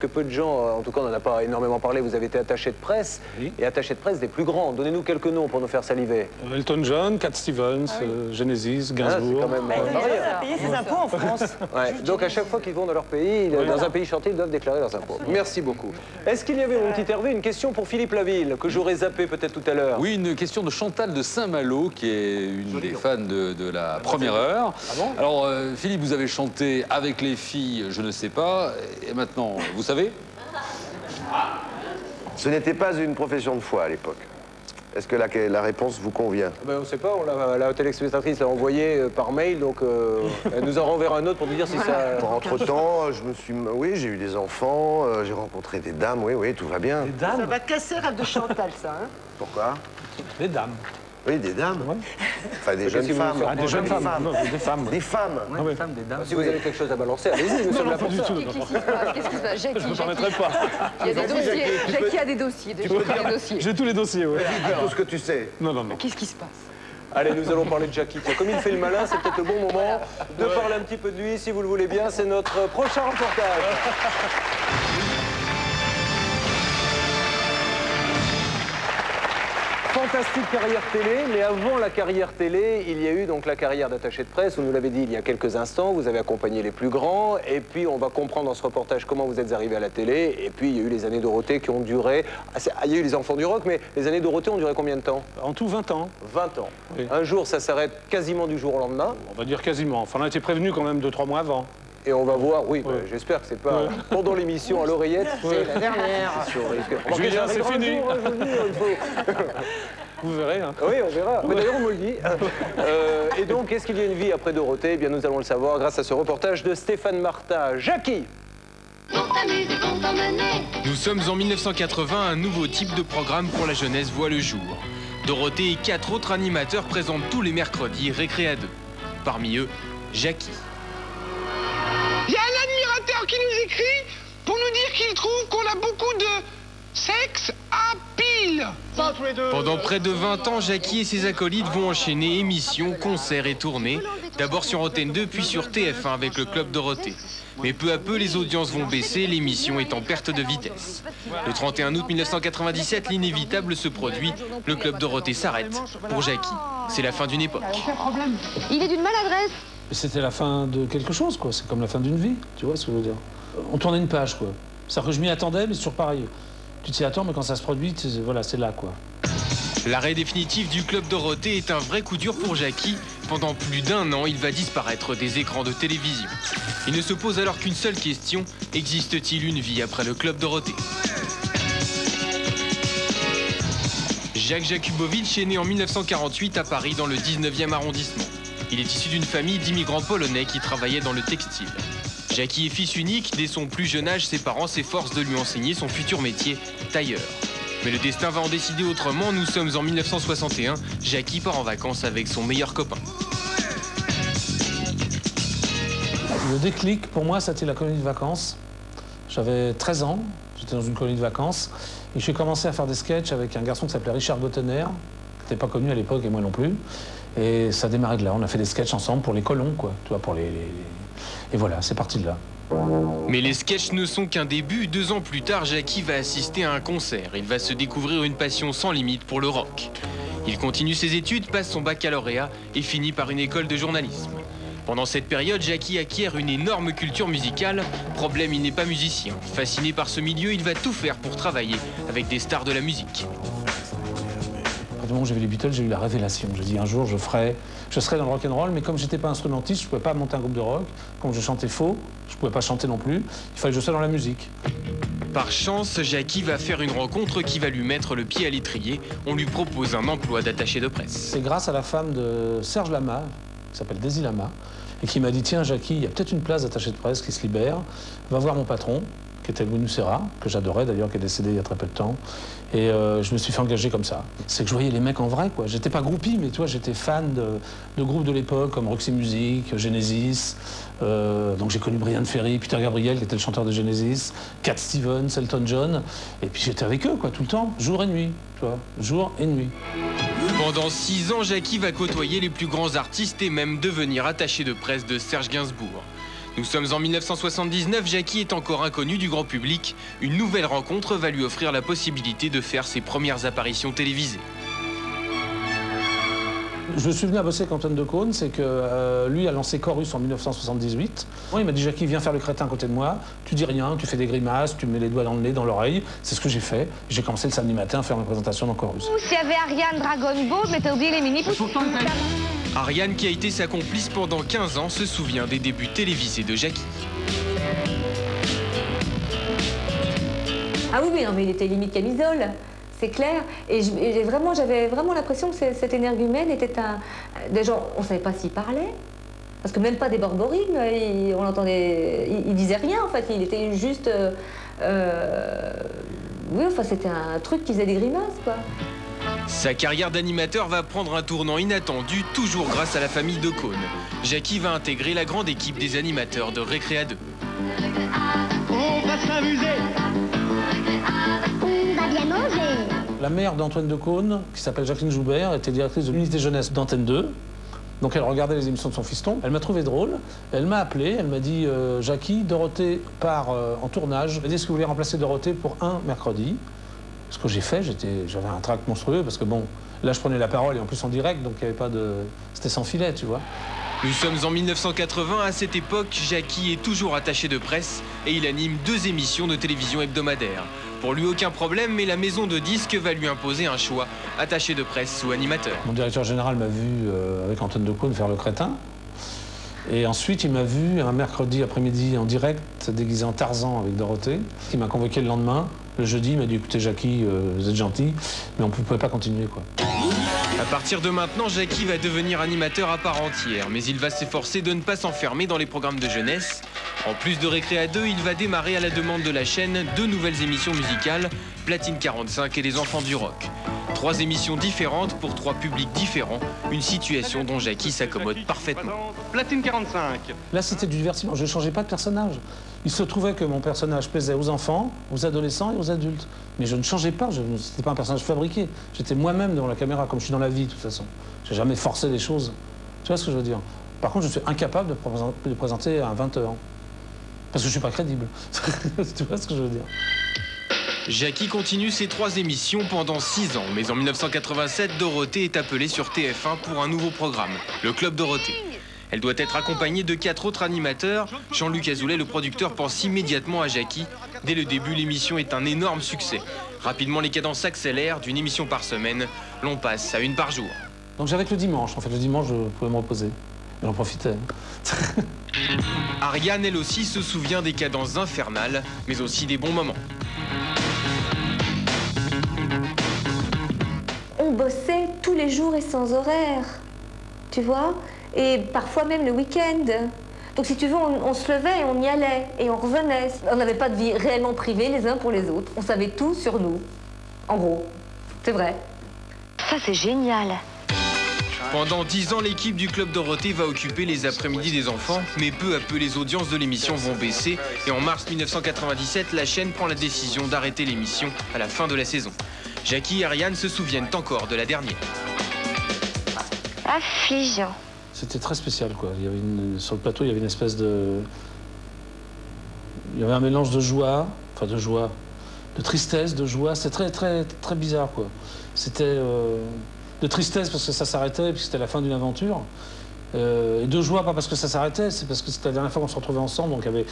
que peu de gens, en tout cas on n'en a pas énormément parlé, vous avez été attaché de presse, Oui. et attaché de presse des plus grands. Donnez-nous quelques noms pour nous faire saliver. Elton John, Cat Stevens, Genesis, Ah, Gainsbourg. c'est quand même... Il a payé ses impôts en France. Ouais, donc à chaque fois qu'ils vont dans leur pays, dans un pays chanté, ils doivent déclarer leurs impôts. Merci beaucoup. Est-ce qu'il y avait, mon petit Hervé, une question pour Philippe Laville, que j'aurais zappé peut-être tout à l'heure? Oui, une question de Chantal de Saint-Malo, qui est une des fans de la première heure. Ah bon? Alors, Philippe, vous avez chanté avec les filles, je ne sais pas, et maintenant, vous savez? Ce n'était pas une profession de foi à l'époque. Est-ce que la réponse vous convient? Ben, on ne sait pas, la téléspectatrice l'a envoyé par mail, donc elle nous en renverra un autre pour nous dire si ça... Entre-temps, oui, j'ai eu des enfants, j'ai rencontré des dames, oui, tout va bien. Ça va casser rêve de Chantal, ça. Hein. Pourquoi? Des dames. Oui, des dames. Ouais. Enfin, des jeunes si vous femmes. nous Ah, des jeunes femmes. Non, des femmes. Des femmes. Ah ouais. Si vous avez quelque chose à balancer, allez-y, nous sommes là pas pour du ça. tout. Qu'est-ce qui se passe? Jackie, Je ne me permettrai pas. il y a des dossiers. Jackie a des dossiers. Des dossiers. J'ai tous les dossiers, oui. Tout ce que tu sais. Non. Qu'est-ce qui se passe? Allez, nous allons parler de Jackie. Tiens, comme il fait le malin, c'est peut-être le bon moment de parler un petit peu de lui, si vous le voulez bien. C'est notre prochain reportage. Fantastique carrière télé, mais avant la carrière télé, il y a eu donc la carrière d'attaché de presse. Vous nous l'avez dit il y a quelques instants, vous avez accompagné les plus grands, et puis on va comprendre dans ce reportage comment vous êtes arrivé à la télé, et puis il y a eu les années Dorothée qui ont duré... Il y a eu les enfants du rock, mais les années Dorothée ont duré combien de temps? En tout, 20 ans. 20 ans. Oui. Un jour, ça s'arrête quasiment du jour au lendemain. On va dire quasiment. Enfin, on a été prévenus quand même 2-3 mois avant. Et on va voir, oui, bah, j'espère que c'est pas pendant l'émission à l'oreillette, c'est la dernière. Julien, c'est fini. Vous verrez. Hein. Oui, on verra. Mais d'ailleurs, on me le dit. Et donc, est-ce qu'il y a une vie après Dorothée? Eh bien, nous allons le savoir grâce à ce reportage de Stéphane Martin. Jackie! Nous sommes en 1980, un nouveau type de programme pour la jeunesse voit le jour. Dorothée et 4 autres animateurs présentent tous les mercredis Récré à 2. Parmi eux, Jackie. Il y a un admirateur qui nous écrit pour nous dire qu'il trouve qu'on a beaucoup de sexe à pile. Pendant près de 20 ans, Jackie et ses acolytes vont enchaîner émissions, concerts et tournées. D'abord sur Antenne 2, puis sur TF1 avec le Club Dorothée. Mais peu à peu, les audiences vont baisser, l'émission est en perte de vitesse. Le 31 août 1997, l'inévitable se produit. Le Club Dorothée s'arrête. Pour Jackie, c'est la fin d'une époque. Il est d'une maladresse. C'était la fin de quelque chose, quoi. C'est comme la fin d'une vie, tu vois ce que je veux dire. On tournait une page, quoi. C'est-à-dire que je m'y attendais, mais c'est toujours pareil. Tu t'y attends, mais quand ça se produit, voilà, c'est là, quoi. L'arrêt définitif du Club Dorothée est un vrai coup dur pour Jackie. Pendant plus d'1 an, il va disparaître des écrans de télévision. Il ne se pose alors qu'une seule question, existe-t-il une vie après le Club Dorothée? Jacques Jakubowicz est né en 1948 à Paris, dans le 19e arrondissement. Il est issu d'une famille d'immigrants polonais qui travaillaient dans le textile. Jackie est fils unique. Dès son plus jeune âge, ses parents s'efforcent de lui enseigner son futur métier, tailleur. Mais le destin va en décider autrement. Nous sommes en 1961. Jackie part en vacances avec son meilleur copain. Le déclic, pour moi, c'était la colonie de vacances. J'avais 13 ans, j'étais dans une colonie de vacances. Et j'ai commencé à faire des sketchs avec un garçon qui s'appelait Richard Gottener, qui n'était pas connu à l'époque et moi non plus. Et ça démarrait de là. On a fait des sketchs ensemble pour les colons, quoi. Tu vois, pour les... Et voilà, c'est parti de là. Mais les sketchs ne sont qu'un début. 2 ans plus tard, Jackie va assister à un concert. Il va se découvrir une passion sans limite pour le rock. Il continue ses études, passe son baccalauréat et finit par une école de journalisme. Pendant cette période, Jackie acquiert une énorme culture musicale. Problème, il n'est pas musicien. Fasciné par ce milieu, il va tout faire pour travailler avec des stars de la musique. À partir du moment où j'ai vu les Beatles, j'ai eu la révélation. J'ai dit un jour, je serai dans le rock'n'roll, mais comme j'étais pas instrumentiste, je pouvais pas monter un groupe de rock. Comme je chantais faux, je pouvais pas chanter non plus. Il fallait que je sois dans la musique. Par chance, Jackie va faire une rencontre qui va lui mettre le pied à l'étrier. On lui propose un emploi d'attaché de presse. C'est grâce à la femme de Serge Lama, qui s'appelle Daisy Lama, et qui m'a dit, tiens Jackie, il y a peut-être une place d'attaché de presse qui se libère. Va voir mon patron, qui était Louis Nucera, que j'adorais d'ailleurs, qui est décédé il y a très peu de temps. Et je me suis fait engager comme ça. C'est que je voyais les mecs en vrai, quoi. J'étais pas groupie, mais tu vois, j'étais fan de groupes de l'époque, comme Roxy Music, Genesis. Donc j'ai connu Brian Ferry, Peter Gabriel, qui était le chanteur de Genesis, Cat Stevens, Elton John. Et puis j'étais avec eux, quoi, tout le temps, jour et nuit, tu vois, jour et nuit. Pendant 6 ans, Jackie va côtoyer les plus grands artistes et même devenir attaché de presse de Serge Gainsbourg. Nous sommes en 1979, Jackie est encore inconnu du grand public. Une nouvelle rencontre va lui offrir la possibilité de faire ses premières apparitions télévisées. Je suis venu à bosser avec Antoine Decaune, c'est que lui a lancé Chorus en 1978. Il m'a dit, Jackie, viens faire le crétin à côté de moi, tu dis rien, tu fais des grimaces, tu mets les doigts dans le nez, dans l'oreille. C'est ce que j'ai fait. J'ai commencé le samedi matin à faire mes présentations dans Chorus. S'il y avait Ariane Dragon Ball, mais t'as oublié les mini-pouces. Ariane, qui a été sa complice pendant 15 ans, se souvient des débuts télévisés de Jackie. Ah oui, non, mais il était limite camisole. C'est clair. Et j'avais vraiment l'impression que cet énergumène était un... Déjà, on ne savait pas s'il parlait. Parce que même pas des borborigmes, on l'entendait... Il disait rien, en fait. Il était juste... Oui, enfin, c'était un truc qui faisait des grimaces, quoi. Sa carrière d'animateur va prendre un tournant inattendu, toujours grâce à la famille Decaune. Jackie va intégrer la grande équipe des animateurs de Récréa 2. On va s'amuser. On va bien manger. La mère d'Antoine Decaune, qui s'appelle Jacqueline Joubert, était directrice de l'unité jeunesse d'Antenne 2. Donc elle regardait les émissions de son fiston. Elle m'a trouvé drôle. Elle m'a appelé. Elle m'a dit Jackie, Dorothée part en tournage. Elle m'a dit est-ce que vous voulez remplacer Dorothée pour un mercredi? Ce que j'ai fait, j'avais un trac monstrueux parce que bon, là je prenais la parole et en plus en direct, donc il n'y avait pas de... C'était sans filet, tu vois. Nous sommes en 1980. À cette époque, Jackie est toujours attaché de presse et il anime 2 émissions de télévision hebdomadaires. Pour lui, aucun problème, mais la maison de disques va lui imposer un choix, attaché de presse ou animateur. Mon directeur général m'a vu avec Antoine Decaune faire le crétin. Et ensuite, il m'a vu un mercredi après-midi en direct, déguisé en Tarzan avec Dorothée. Il m'a convoqué le lendemain. Le jeudi, il m'a dit écoutez, Jackie, vous êtes gentil, mais on ne pouvait pas continuer, quoi. À partir de maintenant, Jackie va devenir animateur à part entière, mais il va s'efforcer de ne pas s'enfermer dans les programmes de jeunesse. En plus de Récréa 2, il va démarrer à la demande de la chaîne 2 nouvelles émissions musicales, Platine 45 et Les Enfants du Rock. 3 émissions différentes pour 3 publics différents, une situation dont Jackie s'accommode parfaitement. Platine 45. Là, c'était du divertissement. Je ne changeais pas de personnage. Il se trouvait que mon personnage plaisait aux enfants, aux adolescents et aux adultes. Mais je ne changeais pas. Ce n'était pas un personnage fabriqué. J'étais moi-même devant la caméra, comme je suis dans la vie, de toute façon. Je n'ai jamais forcé les choses. Tu vois ce que je veux dire? Par contre, je suis incapable de présenter à 20 heures. Parce que je ne suis pas crédible. Tu vois ce que je veux dire? Jackie continue ses 3 émissions pendant 6 ans, mais en 1987, Dorothée est appelée sur TF1 pour un nouveau programme, le Club Dorothée. Elle doit être accompagnée de 4 autres animateurs. Jean-Luc Azoulay, le producteur, pense immédiatement à Jackie. Dès le début, l'émission est un énorme succès. Rapidement, les cadences s'accélèrent. D'une émission par semaine, l'on passe à 1 par jour. Donc j'avais que le dimanche. En fait, le dimanche, je pouvais me reposer. Et j'en profitais. Ariane, elle aussi, se souvient des cadences infernales, mais aussi des bons moments. On bossait tous les jours et sans horaire, tu vois, et parfois même le week-end. Donc si tu veux, on se levait et on y allait, et on revenait. On n'avait pas de vie réellement privée les uns pour les autres. On savait tout sur nous, en gros. C'est vrai. Ça, c'est génial. Pendant 10 ans, l'équipe du Club Dorothée va occuper les après-midi des enfants, mais peu à peu, les audiences de l'émission vont baisser. Et en mars 1997, la chaîne prend la décision d'arrêter l'émission à la fin de la saison. Jackie et Ariane se souviennent encore de la dernière. Affligeant. C'était très spécial, quoi. Il y avait sur le plateau, il y avait une espèce de... Il y avait un mélange de joie, enfin de joie, de tristesse, de joie. C'était très bizarre, quoi. C'était de tristesse parce que ça s'arrêtait, puis c'était la fin d'une aventure. Et de joie, pas parce que ça s'arrêtait, c'est parce que c'était la dernière fois qu'on se retrouvait ensemble, donc il y avait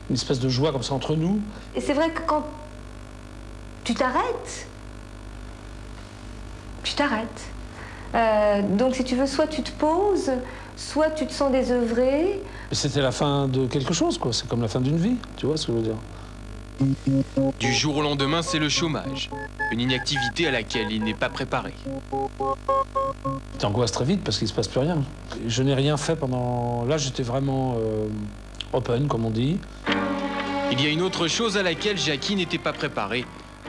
une espèce de joie comme ça entre nous. Et c'est vrai que quand tu t'arrêtes, tu t'arrêtes. Donc si tu veux, soit tu te poses, soit tu te sens désœuvré. C'était la fin de quelque chose, quoi. C'est comme la fin d'une vie, tu vois ce que je veux dire. Du jour au lendemain, c'est le chômage. Une inactivité à laquelle il n'est pas préparé. Tu t'angoisses très vite parce qu'il ne se passe plus rien. Je n'ai rien fait pendant... Là, j'étais vraiment open, comme on dit. Il y a une autre chose à laquelle Jackie n'était pas préparé.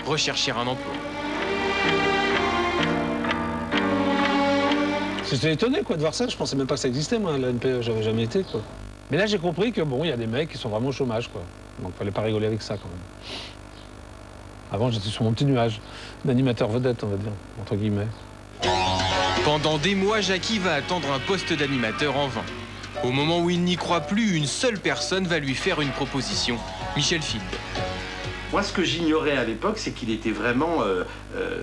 Rechercher un emploi. J'étais étonné, quoi, de voir ça. Je pensais même pas que ça existait, moi, la NPE. J'avais jamais été, quoi. Mais là, j'ai compris que, bon, il y a des mecs qui sont vraiment au chômage, quoi. Donc, fallait pas rigoler avec ça, quand même. Avant, j'étais sur mon petit nuage d'animateur vedette, on va dire, entre guillemets. Pendant des mois, Jackie va attendre un poste d'animateur en vain. Au moment où il n'y croit plus, une seule personne va lui faire une proposition, Michel Field. Moi, ce que j'ignorais à l'époque, c'est qu'il était vraiment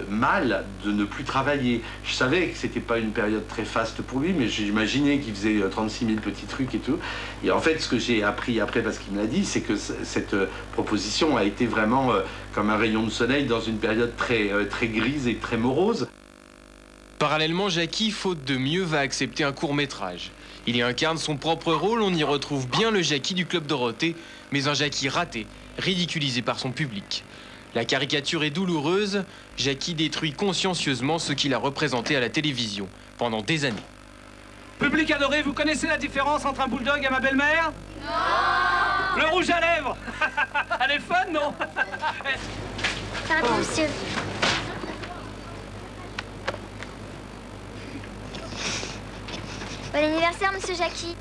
mal de ne plus travailler. Je savais que c'était pas une période très faste pour lui, mais j'imaginais qu'il faisait 36 000 petits trucs et tout. Et en fait, ce que j'ai appris après, parce qu'il me l'a dit, c'est que cette proposition a été vraiment comme un rayon de soleil dans une période très grise et très morose. Parallèlement, Jackie, faute de mieux, va accepter un court-métrage. Il y incarne son propre rôle, on y retrouve bien le Jackie du Club Dorothée, mais un Jackie raté, ridiculisé par son public. La caricature est douloureuse, Jackie détruit consciencieusement ce qu'il a représenté à la télévision pendant des années. Public adoré, vous connaissez la différence entre un bulldog et ma belle-mère? Non! Le rouge à lèvres. Elle est fun, non? Pardon, monsieur. Bon anniversaire, monsieur Jackie.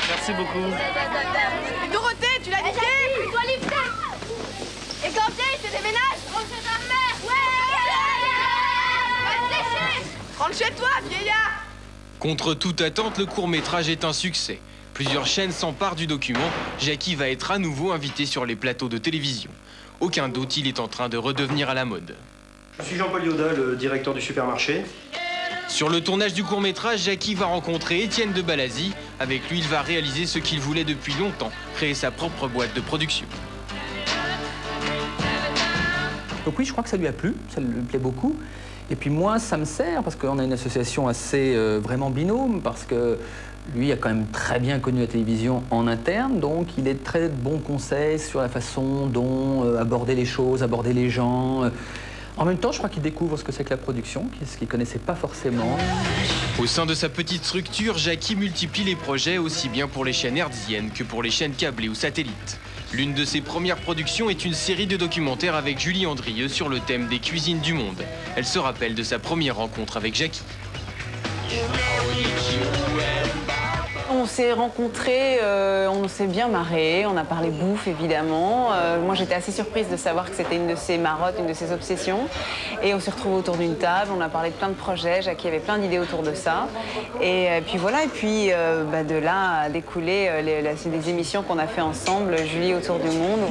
Merci beaucoup. Dorothée, tu l'as niqué? Tu dois lifter. Et quand tu déménages, rentre chez ta mère. Ouais. Rentre chez toi, vieillard. Contre toute attente, le court-métrage est un succès. Plusieurs chaînes s'emparent du document. Jackie va être à nouveau invité sur les plateaux de télévision. Aucun doute, il est en train de redevenir à la mode. Je suis Jean-Paul Yoda, le directeur du supermarché. Sur le tournage du court-métrage, Jackie va rencontrer Étienne de Balazy. Avec lui, il va réaliser ce qu'il voulait depuis longtemps, créer sa propre boîte de production. Donc oui, je crois que ça lui a plu, ça lui plaît beaucoup. Et puis moi, ça me sert, parce qu'on a une association assez vraiment binôme, parce que lui a quand même très bien connu la télévision en interne, donc il est de très bons conseils sur la façon dont aborder les choses, aborder les gens. En même temps, je crois qu'il découvre ce que c'est que la production, ce qu'il ne connaissait pas forcément. Au sein de sa petite structure, Jackie multiplie les projets aussi bien pour les chaînes hertziennes que pour les chaînes câblées ou satellites. L'une de ses premières productions est une série de documentaires avec Julie Andrieux sur le thème des cuisines du monde. Elle se rappelle de sa première rencontre avec Jackie. On s'est rencontrés, on s'est bien marré, on a parlé bouffe évidemment. Moi j'étais assez surprise de savoir que c'était une de ses marottes, une de ses obsessions. Et on s'est retrouvés autour d'une table, on a parlé de plein de projets, Jackie avait plein d'idées autour de ça. Et puis voilà, et puis de là a découlé des émissions qu'on a fait ensemble, Julie autour du monde.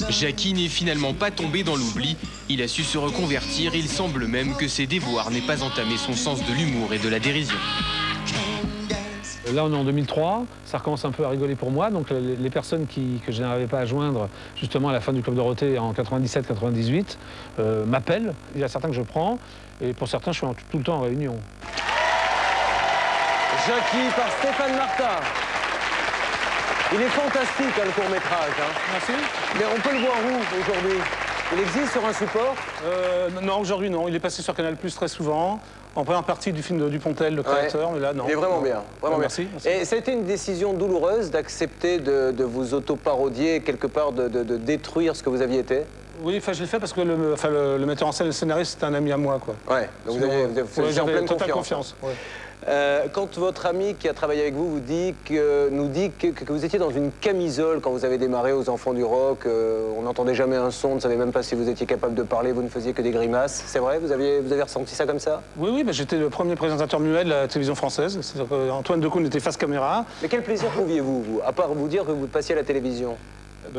Jackie n'est finalement pas tombé dans l'oubli, il a su se reconvertir, il semble même que ses déboires n'aient pas entamé son sens de l'humour et de la dérision. Là, on est en 2003, ça recommence un peu à rigoler pour moi. Donc, les personnes que je n'arrivais pas à joindre, justement, à la fin du Club Dorothée en 97-98, m'appellent. Il y a certains que je prends, et pour certains, je suis tout le temps en réunion. Jackie par Stéphane Martin. Il est fantastique, hein, le court-métrage. Hein. Merci. Mais on peut le voir où, aujourd'hui? Il existe sur un support? Non, aujourd'hui, non. Il est passé sur Canal+ très souvent. En première partie du film de Dupontel, le créateur, mais là, non. Il est vraiment bien. Vraiment bien. Merci. Et ça a été une décision douloureuse d'accepter de vous auto-parodier, quelque part de détruire ce que vous aviez été? Oui, je l'ai fait parce que le metteur en scène et le scénariste, c'est un ami à moi, quoi. Ouais, donc vous avez en pleine confiance. Ouais. Quand votre ami qui a travaillé avec vous nous dit que vous étiez dans une camisole quand vous avez démarré aux Enfants du Rock, on n'entendait jamais un son, on ne savait même pas si vous étiez capable de parler, vous ne faisiez que des grimaces, c'est vrai? Vous avez ressenti ça comme ça? Oui, bah, j'étais le premier présentateur muet de la télévision française. Antoine Decaune était face caméra. Mais quel plaisir trouviez-vous, vous, à part vous dire que vous passiez à la télévision?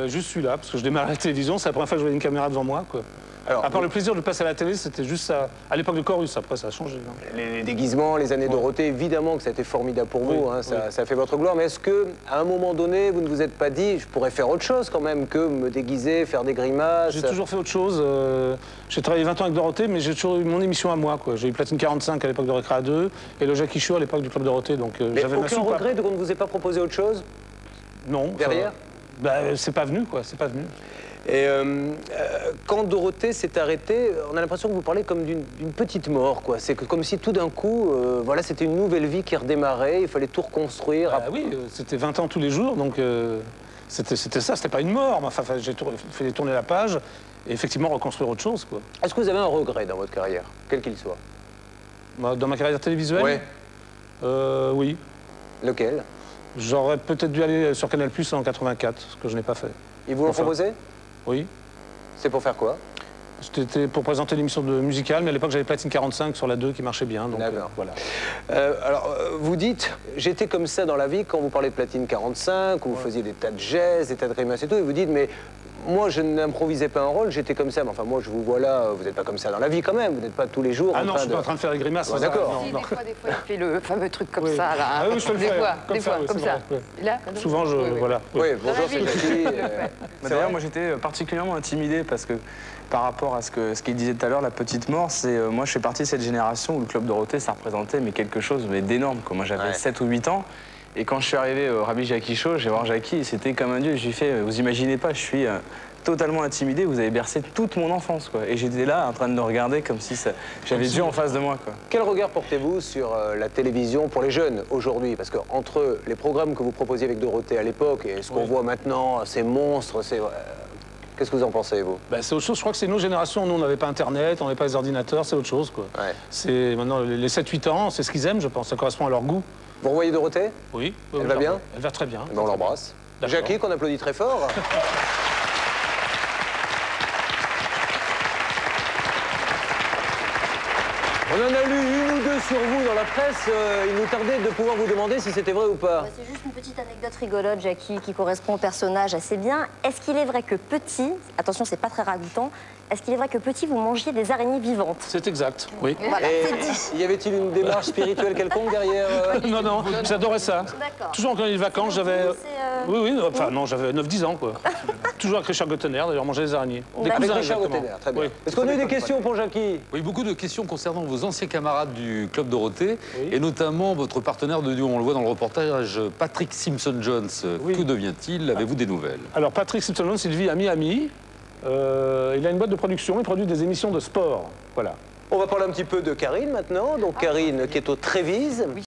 Juste celui-là, parce que je démarrais à la télévision, c'est la première fois que je voyais une caméra devant moi, quoi. Alors, à part le plaisir de passer à la télé, c'était juste ça. À l'époque de Chorus, après ça a changé. Les déguisements, les années Dorothée, évidemment que ça a été formidable pour vous, hein, ça a fait votre gloire. Mais est-ce que, à un moment donné, vous ne vous êtes pas dit, je pourrais faire autre chose quand même que me déguiser, faire des grimaces? J'ai toujours fait autre chose. J'ai travaillé 20 ans avec Dorothée, mais j'ai toujours eu mon émission à moi, quoi. J'ai eu Platine 45 à l'époque de Récréa 2 et le Jackie Show à l'époque du Club Dorothée. Donc j'avais ma soupape. Aucun regret de qu'on ne vous ait pas proposé autre chose? Non. Derrière? C'est pas venu, quoi. C'est pas venu. Et quand Dorothée s'est arrêtée, on a l'impression que vous parlez comme d'une petite mort, quoi. C'est comme si tout d'un coup, voilà, c'était une nouvelle vie qui redémarrait, il fallait tout reconstruire. Oui, c'était 20 ans tous les jours, donc c'était ça, c'était pas une mort. Enfin, j'ai fait tourner la page et effectivement reconstruire autre chose, quoi. Est-ce que vous avez un regret dans votre carrière, quel qu'il soit? Dans ma carrière télévisuelle? Oui. Lequel? J'aurais peut-être dû aller sur Canal+ en 84, ce que je n'ai pas fait. Ils vous l'ont proposé? Oui. C'est pour faire quoi? C'était pour présenter l'émission de musicale, mais à l'époque j'avais platine 45 sur la 2 qui marchait bien. D'accord. Voilà. Alors, vous dites, j'étais comme ça dans la vie quand vous parlez de platine 45, où vous faisiez des tas de gestes, des tas de grimaces et tout, et vous dites, mais moi je n'improvisais pas un rôle, j'étais comme ça. Mais enfin, moi je vous vois là, vous n'êtes pas comme ça dans la vie quand même, vous n'êtes pas tous les jours. Ah non, je suis pas en train de faire des grimaces. Ouais, d'accord. Des fois, il fait le fameux truc comme ça, là. Ah oui, je peux le faire. Des fois, comme ça. Là, souvent, voilà. Oui, bonjour, c'est Jackie. D'ailleurs, moi j'étais particulièrement intimidé parce que par rapport à ce qu'il disait tout à l'heure, la petite mort, c'est moi je fais partie de cette génération où le Club Dorothée, ça représentait quelque chose d'énorme. Moi j'avais 7 ou 8 ans. Et quand je suis arrivé au Rabbi Jackie Show, j'ai voir Jackie et c'était comme un dieu. J'ai fait, vous imaginez pas, je suis totalement intimidé, vous avez bercé toute mon enfance, quoi. Et j'étais là en train de le regarder comme si j'avais Dieu en face de moi, quoi. Quel regard portez-vous sur la télévision pour les jeunes aujourd'hui? Parce qu'entre les programmes que vous proposiez avec Dorothée à l'époque et ce qu'on voit maintenant, ces monstres, qu'est-ce que vous en pensez, vous? C'est autre chose. Je crois que c'est nos générations. Nous, on n'avait pas Internet, on n'avait pas les ordinateurs, c'est autre chose, quoi. Ouais. C'est maintenant les 7-8 ans, c'est ce qu'ils aiment, je pense. Ça correspond à leur goût. Vous revoyez Dorothée? Oui. Elle va bien? Elle va très bien. On l'embrasse. Jackie, qu'on applaudit très fort. On en a lu une ou deux sur vous dans la presse. Il nous tardait de pouvoir vous demander si c'était vrai ou pas. C'est juste une petite anecdote rigolote, Jackie, qui correspond au personnage assez bien. Est-ce qu'il est vrai que petit, attention, c'est pas très ragoûtant, est-ce qu'il est vrai que petit, vous mangiez des araignées vivantes? C'est exact, oui. Voilà, c'est dit. Y avait-il une démarche spirituelle quelconque derrière Non, non, j'adorais ça. D'accord. Toujours quand il y a les vacances, j'avais... Oui, enfin non, j'avais 9-10 ans, quoi. Toujours avec Richard Gottener, d'ailleurs, manger des araignées. Des Avec cousins, Richard exactement. Gottener, très bien. Oui. Est-ce qu'on a eu des questions pour Jackie? Oui, beaucoup de questions concernant vos anciens camarades du Club Dorothée, et notamment votre partenaire de duo, on le voit dans le reportage, Patrick Simpson-Jones. Que devient-il? Avez-vous des nouvelles? Alors, Patrick Simpson-Jones, il vit à Miami. Il a une boîte de production, il produit des émissions de sport. Voilà. On va parler un petit peu de Karine maintenant. Donc Karine qui est au Trévise. Oui.